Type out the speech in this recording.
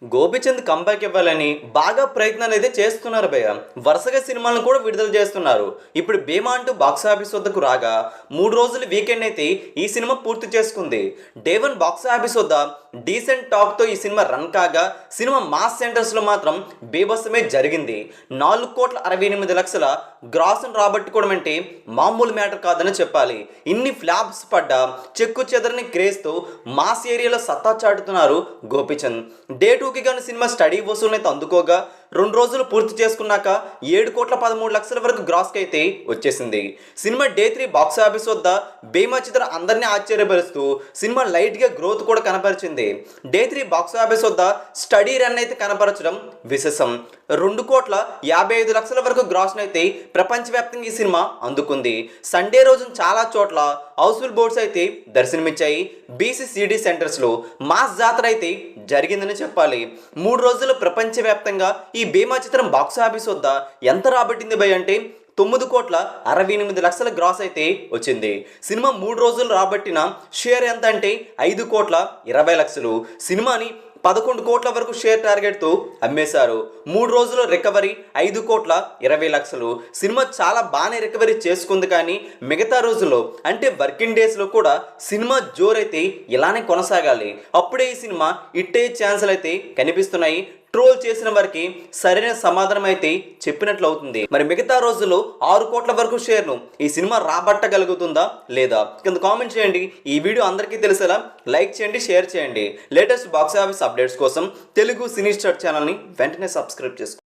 Gopichand comeback ఇవ్వాలని బాగా ప్రయత్నాలు అయితే చేస్తున్నారు భయ్య. వరుసగా సినిమాలను కూడా విడుదల చేస్తున్నారు. ఇప్పుడు భీమా అంటూ బాక్సాఫీస్ వద్దకు రాగా 3 రోజుల వీకెండ్ అయితే ఈ సినిమా పూర్తి చేసుకుంది. డే 1 బాక్సాఫీస్ వద్ద డీసెంట్ టాక్తో ఈ సినిమా రన్ కాగా సినిమా మాస్ సెంటర్స్లో మాత్రం బీభత్సమే జరిగింది. 4,68,00,000 గ్రాస్ను రాబట్టుకోవడం అంటే మామూలు మ్యాటర్ కాదని చెప్పాలి. ఇన్ని ఫ్లాప్స్ పడ్డ చెక్కు చెదరని క్రేజ్తో మాస్ ఏరియాలో సత్తా చాటుతున్నారు గోపీచంద్. డే 2కి గాను సినిమా స్టడీ వసూలునైతే అందుకోగా 2 రోజులు పూర్తి చేసుకున్నాక 7,13,00,000 వరకు గ్రాస్కి అయితే వచ్చేసింది. సినిమా డే 3 బాక్సాఫీస్ వద్ద భీమా చిత్రం అందరినీ ఆశ్చర్యపరుస్తూ సినిమా లైట్గా గ్రోత్ కూడా కనపరిచింది. డే 3 బాక్సాఫీస్ వద్ద స్టడీ రన్ అయితే కనపరచడం విశేషం. 2,55,00,000 వరకు గ్రాస్ను అయితే ప్రపంచవ్యాప్తంగా ఈ సినిమా అందుకుంది. సండే రోజున చాలా చోట్ల హౌస్ఫుల్ బోర్డ్స్ అయితే దర్శనమిచ్చాయి. బీసీసీడీ సెంటర్స్లో మాస్ జాతర అయితే జరిగిందని చెప్పాలి. 3 రోజులు ప్రపంచవ్యాప్తంగా ఈ భీమా చిత్రం బాక్సాఫీస్ వద్ద ఎంత రాబట్టింది భయ్ అంటే 9,68,00,000 గ్రాస్ అయితే వచ్చింది. సినిమా 3 రోజులు రాబట్టిన షేర్ ఎంత అంటే 5,20,00,000. సినిమాని 11 కోట్ల వరకు షేర్ టార్గెట్తో అమ్మేశారు. 3 రోజుల రికవరీ 5,20,00,000. సినిమా చాలా బాగానే రికవరీ చేసుకుంది. కానీ మిగతా రోజుల్లో అంటే వర్కింగ్ డేస్లో కూడా సినిమా జోరైతే ఇలానే కొనసాగాలి. అప్పుడే ఈ సినిమా ఇట్టే ఛాన్సులు అయితే కనిపిస్తున్నాయి. ట్రోల్ చేసిన వారికి సరైన సమాధానం అయితే చెప్పినట్లు అవుతుంది. మరి మిగతా రోజుల్లో 6 కోట్ల వరకు షేర్ను ఈ సినిమా రాబట్టగలుగుతుందా లేదా కింద కామెంట్ చేయండి. ఈ వీడియో అందరికీ తెలిసేలా లైక్ చేయండి, షేర్ చేయండి. లేటెస్ట్ బాక్స్ ఆఫీస్ అప్డేట్స్ కోసం తెలుగు సినీ స్టార్ ఛానల్ని వెంటనే సబ్స్క్రైబ్ చేసుకోండి.